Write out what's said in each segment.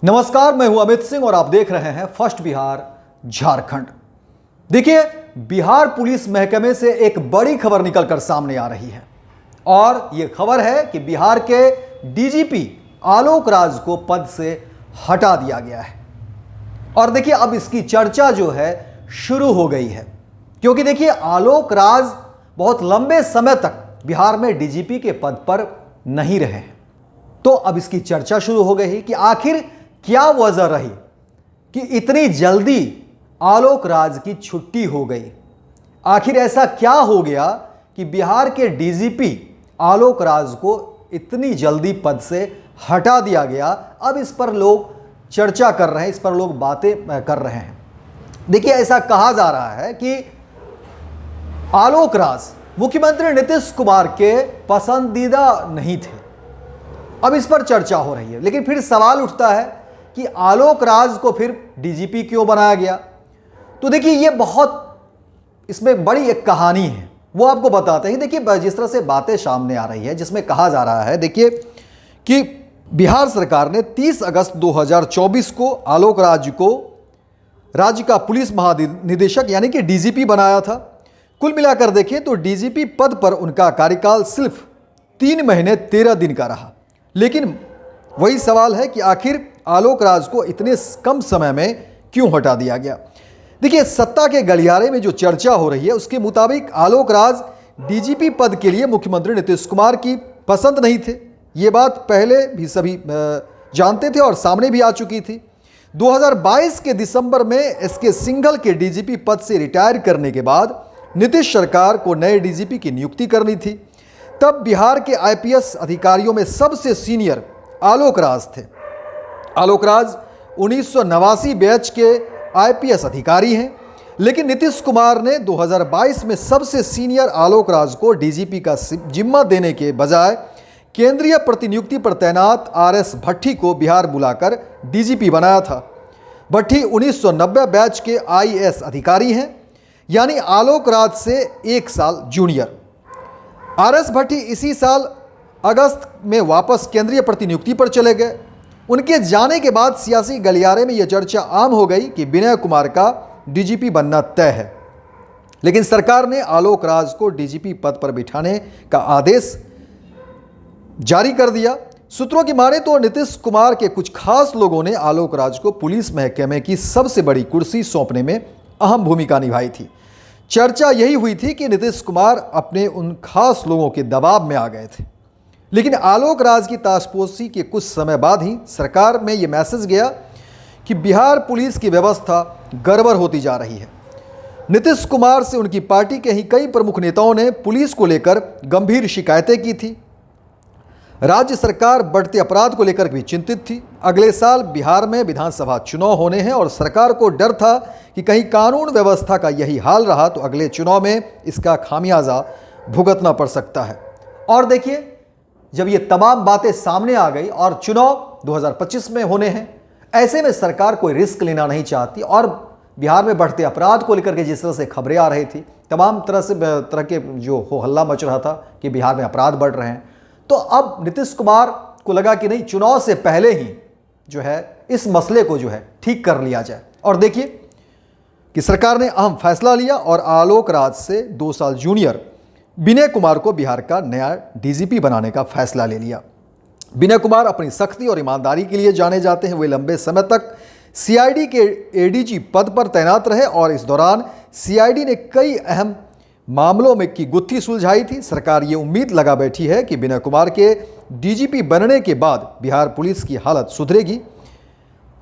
नमस्कार, मैं हूं अमित सिंह और आप देख रहे हैं फर्स्ट बिहार झारखंड। देखिए, बिहार पुलिस महकमे से एक बड़ी खबर निकलकर सामने आ रही है और यह खबर है कि बिहार के डीजीपी आलोक राज को पद से हटा दिया गया है। और देखिए, अब इसकी चर्चा जो है शुरू हो गई है, क्योंकि देखिए आलोक राज बहुत लंबे समय तक बिहार में डीजीपी के पद पर नहीं रहे हैं। तो अब इसकी चर्चा शुरू हो गई कि आखिर क्या वजह रही कि इतनी जल्दी आलोक राज की छुट्टी हो गई। आखिर ऐसा क्या हो गया कि बिहार के डीजीपी आलोक राज को इतनी जल्दी पद से हटा दिया गया। अब इस पर लोग चर्चा कर रहे हैं, इस पर लोग बातें कर रहे हैं। देखिए, ऐसा कहा जा रहा है कि आलोक राज मुख्यमंत्री नीतीश कुमार के पसंदीदा नहीं थे। अब इस पर चर्चा हो रही है, लेकिन फिर सवाल उठता है कि आलोक राज को फिर डीजीपी क्यों बनाया गया। तो देखिए, ये बहुत इसमें बड़ी एक कहानी है, वो आपको बताते हैं। देखिए, जिस तरह से बातें सामने आ रही है, जिसमें कहा जा रहा है, देखिए कि बिहार सरकार ने 30 अगस्त 2024 को आलोक राज को राज्य का पुलिस महानिदेशक यानी कि डीजीपी बनाया था। कुल मिलाकर देखें तो डीजीपी पद पर उनका कार्यकाल सिर्फ 3 महीने 13 दिन का रहा। लेकिन वही सवाल है कि आखिर आलोक राज को इतने कम समय में क्यों हटा दिया गया। देखिए, सत्ता के गलियारे में जो चर्चा हो रही है उसके मुताबिक आलोक राज डीजीपी पद के लिए मुख्यमंत्री नीतीश कुमार की पसंद नहीं थे। ये बात पहले भी सभी जानते थे और सामने भी आ चुकी थी। 2022 के दिसंबर में एसके सिंघल के डीजीपी पद से रिटायर करने के बाद नीतीश सरकार को नए डीजीपी की नियुक्ति करनी थी। तब बिहार के आईपीएस अधिकारियों में सबसे सीनियर आलोक राज थे। आलोक राज 1989 बैच के आईपीएस अधिकारी हैं, लेकिन नीतीश कुमार ने 2022 में सबसे सीनियर आलोक राज को डीजीपी का जिम्मा देने के बजाय केंद्रीय प्रतिनियुक्ति पर तैनात आरएस भट्टी को बिहार बुलाकर डीजीपी बनाया था। भट्टी 1990 बैच के आईएएस अधिकारी हैं, यानी आलोक राज से 1 साल जूनियर। आरएस भट्टी इसी साल अगस्त में वापस केंद्रीय प्रतिनियुक्ति पर चले गए। उनके जाने के बाद सियासी गलियारे में यह चर्चा आम हो गई कि विनय कुमार का डीजीपी बनना तय है। लेकिन सरकार ने आलोक राज को डीजीपी पद पर बिठाने का आदेश जारी कर दिया। सूत्रों की माने तो नीतीश कुमार के कुछ खास लोगों ने आलोक राज को पुलिस महकमे की सबसे बड़ी कुर्सी सौंपने में अहम भूमिका निभाई थी। चर्चा यही हुई थी कि नीतीश कुमार अपने उन खास लोगों के दबाव में आ गए थे। लेकिन आलोक राज की ताशपोशी के कुछ समय बाद ही सरकार में ये मैसेज गया कि बिहार पुलिस की व्यवस्था गड़बड़ होती जा रही है। नीतीश कुमार से उनकी पार्टी के ही कई प्रमुख नेताओं ने पुलिस को लेकर गंभीर शिकायतें की थी। राज्य सरकार बढ़ते अपराध को लेकर भी चिंतित थी। अगले साल बिहार में विधानसभा चुनाव होने हैं और सरकार को डर था कि कहीं कानून व्यवस्था का यही हाल रहा तो अगले चुनाव में इसका खामियाजा भुगतना पड़ सकता है। और देखिए, जब ये तमाम बातें सामने आ गई और चुनाव 2025 में होने हैं, ऐसे में सरकार कोई रिस्क लेना नहीं चाहती और बिहार में बढ़ते अपराध को लेकर के जिस तरह से खबरें आ रही थी, तमाम तरह के जो हो हल्ला मच रहा था कि बिहार में अपराध बढ़ रहे हैं, तो अब नीतीश कुमार को लगा कि नहीं, चुनाव से पहले ही जो है इस मसले को जो है ठीक कर लिया जाए। और देखिए कि सरकार ने अहम फैसला लिया और आलोक राज से 2 साल जूनियर विनय कुमार को बिहार का नया डीजीपी बनाने का फैसला ले लिया। विनय कुमार अपनी सख्ती और ईमानदारी के लिए जाने जाते हैं। वे लंबे समय तक सीआईडी के एडीजी पद पर तैनात रहे और इस दौरान सीआईडी ने कई अहम मामलों में की गुत्थी सुलझाई थी। सरकार ये उम्मीद लगा बैठी है कि विनय कुमार के डीजीपी बनने के बाद बिहार पुलिस की हालत सुधरेगी।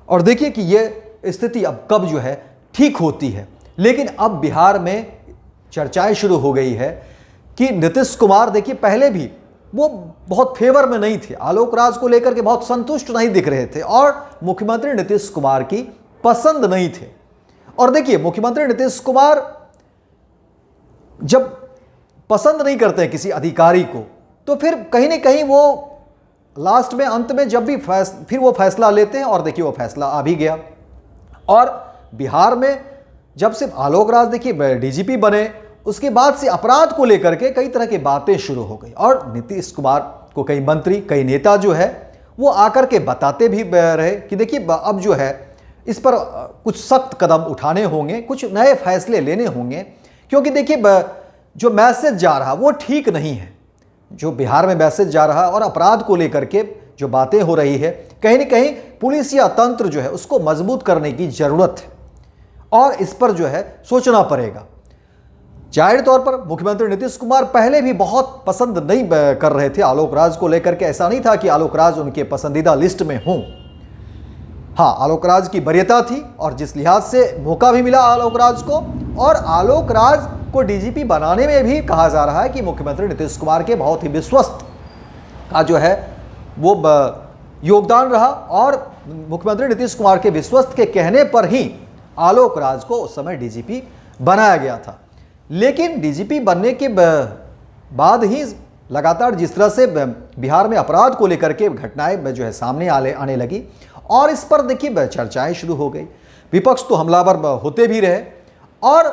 और देखिए कि ये स्थिति अब कब जो है ठीक होती है। लेकिन अब बिहार में चर्चाएं शुरू हो गई है कि नीतीश कुमार, देखिए पहले भी वो बहुत फेवर में नहीं थे, आलोक राज को लेकर के बहुत संतुष्ट नहीं दिख रहे थे और मुख्यमंत्री नीतीश कुमार की पसंद नहीं थे। और देखिए, मुख्यमंत्री नीतीश कुमार जब पसंद नहीं करते हैं किसी अधिकारी को, तो फिर कहीं ना कहीं वो लास्ट में, अंत में जब भी फिर वो फैसला लेते हैं और देखिए वो फैसला आ भी गया। और बिहार में जब से आलोक राज देखिए डीजीपी बने, उसके बाद से अपराध को लेकर के कई तरह की बातें शुरू हो गई और नीतीश कुमार को कई मंत्री, कई नेता जो है वो आकर के बताते भी रहे कि देखिए अब जो है इस पर कुछ सख्त कदम उठाने होंगे, कुछ नए फैसले लेने होंगे, क्योंकि देखिए जो मैसेज जा रहा वो ठीक नहीं है। जो बिहार में मैसेज जा रहा और अपराध को लेकर के जो बातें हो रही है, कहीं ना कहीं पुलिस या तंत्र जो है उसको मजबूत करने की ज़रूरत है और इस पर जो है सोचना पड़ेगा। जाहिर तौर पर मुख्यमंत्री नीतीश कुमार पहले भी बहुत पसंद नहीं कर रहे थे आलोक राज को लेकर के। ऐसा नहीं था कि आलोक राज उनके पसंदीदा लिस्ट में हों। हाँ, आलोक राज की वरीयता थी और जिस लिहाज से मौका भी मिला आलोक राज को, और आलोक राज को डीजीपी बनाने में भी कहा जा रहा है कि मुख्यमंत्री नीतीश कुमार के बहुत ही विश्वस्त का जो है वो योगदान रहा और मुख्यमंत्री नीतीश कुमार के विश्वस्त के कहने पर ही आलोक राज को उस समय डीजीपी बनाया गया था। लेकिन डीजीपी बनने के बाद ही लगातार जिस तरह से बिहार में अपराध को लेकर के घटनाएं जो है सामने आने लगी और इस पर देखिए चर्चाएं शुरू हो गई। विपक्ष तो हमलावर होते भी रहे और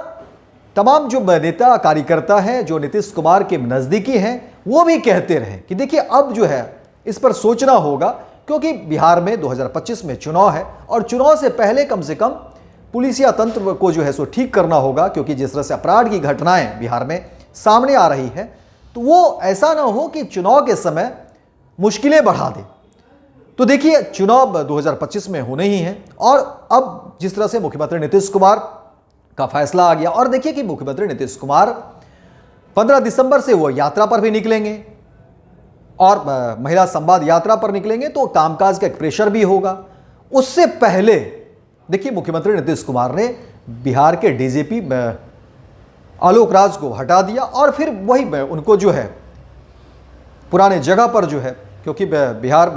तमाम जो नेता कार्यकर्ता हैं जो नीतीश कुमार के नज़दीकी हैं वो भी कहते रहे कि देखिए अब जो है इस पर सोचना होगा, क्योंकि बिहार में 2025 में चुनाव है और चुनाव से पहले कम से कम पुलिस या तंत्र को जो है सो ठीक करना होगा, क्योंकि जिस तरह से अपराध की घटनाएं बिहार में सामने आ रही है तो वो ऐसा ना हो कि चुनाव के समय मुश्किलें बढ़ा दे। तो देखिए चुनाव 2025 में होने ही हैं और अब जिस तरह से मुख्यमंत्री नीतीश कुमार का फैसला आ गया और देखिए कि मुख्यमंत्री नीतीश कुमार 15 दिसंबर से वो यात्रा पर भी निकलेंगे और महिला संवाद यात्रा पर निकलेंगे, तो कामकाज का एक प्रेशर भी होगा। उससे पहले देखिए मुख्यमंत्री नीतीश कुमार ने बिहार के डीजीपी आलोक राज को हटा दिया और फिर वही उनको जो है पुराने जगह पर जो है, क्योंकि बिहार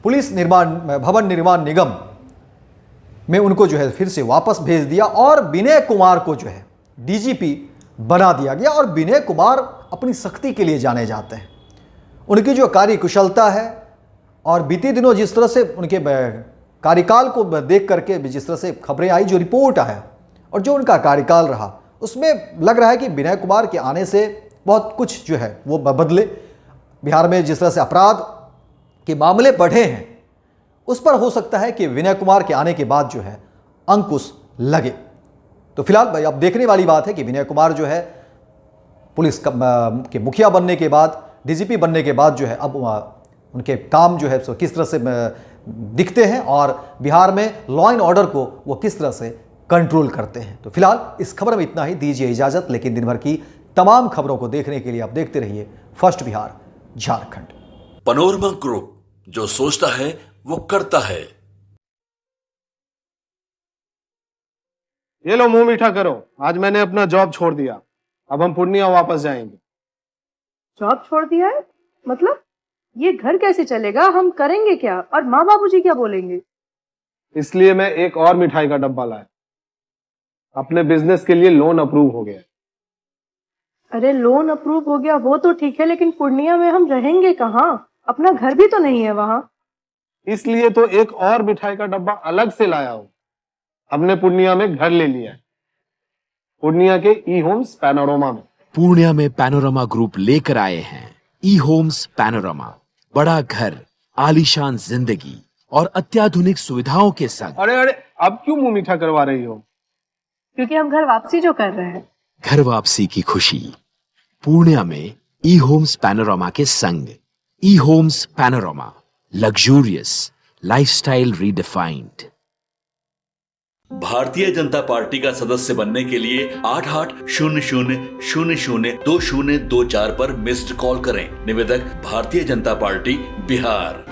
पुलिस भवन निर्माण निगम में उनको जो है फिर से वापस भेज दिया और विनय कुमार को जो है डीजीपी बना दिया गया। और विनय कुमार अपनी सख्ती के लिए जाने जाते हैं, उनकी जो कार्यकुशलता है और बीते दिनों जिस तरह से उनके कार्यकाल को देख करके जिस तरह से खबरें आई, जो रिपोर्ट आया और जो उनका कार्यकाल रहा, उसमें लग रहा है कि विनय कुमार के आने से बहुत कुछ जो है वो बदले। बिहार में जिस तरह से अपराध के मामले बढ़े हैं उस पर हो सकता है कि विनय कुमार के आने के बाद जो है अंकुश लगे। तो फिलहाल भाई अब देखने वाली बात है कि विनय कुमार जो है पुलिस के मुखिया बनने के बाद, डीजीपी बनने के बाद जो है अब उनके काम जो है सो किस तरह से दिखते हैं और बिहार में लॉ एंड ऑर्डर को वो किस तरह से कंट्रोल करते हैं। तो फिलहाल इस खबर में इतना ही, दीजिए इजाजत। लेकिन दिन भर की तमाम खबरों को देखने के लिए आप देखते रहिए first Bihar Jharkhand. Panorama group, जो सोचता है वो करता है। ये लो मुंह मीठा करो, आज मैंने अपना जॉब छोड़ दिया, अब हम पूर्णिया वापस जाएंगे। जॉब छोड़ दिया है? मतलब ये घर कैसे चलेगा? हम करेंगे क्या और माँ बाबूजी क्या बोलेंगे? इसलिए मैं एक और मिठाई का डब्बा लाया, अपने बिजनेस के लिए लोन अप्रूव हो गया। अरे लोन अप्रूव हो गया वो तो ठीक है, लेकिन पूर्णिया में हम रहेंगे कहाँ? अपना घर भी तो नहीं है वहाँ। इसलिए तो एक और मिठाई का डब्बा अलग से लाया हूँ। हमने पूर्णिया में घर ले लिया है, पूर्णिया के ई होम्स पैनोरमा में। पूर्णिया में पैनोरमा ग्रुप लेकर आए हैं ई होम्स पैनोरमा। बड़ा घर, आलीशान जिंदगी और अत्याधुनिक सुविधाओं के संग। अरे अरे, अब क्यों मुंह मीठा करवा रही हो? क्योंकि हम घर वापसी जो कर रहे हैं। घर वापसी की खुशी पूर्णिया में ई होम्स पैनोरमा के संग। ई homes panorama, luxurious lifestyle redefined. Bharatiya Janata party का सदस्य बनने के लिए 8800002024 पर मिस्ड कॉल करें। निवेदक भारतीय जनता पार्टी बिहार।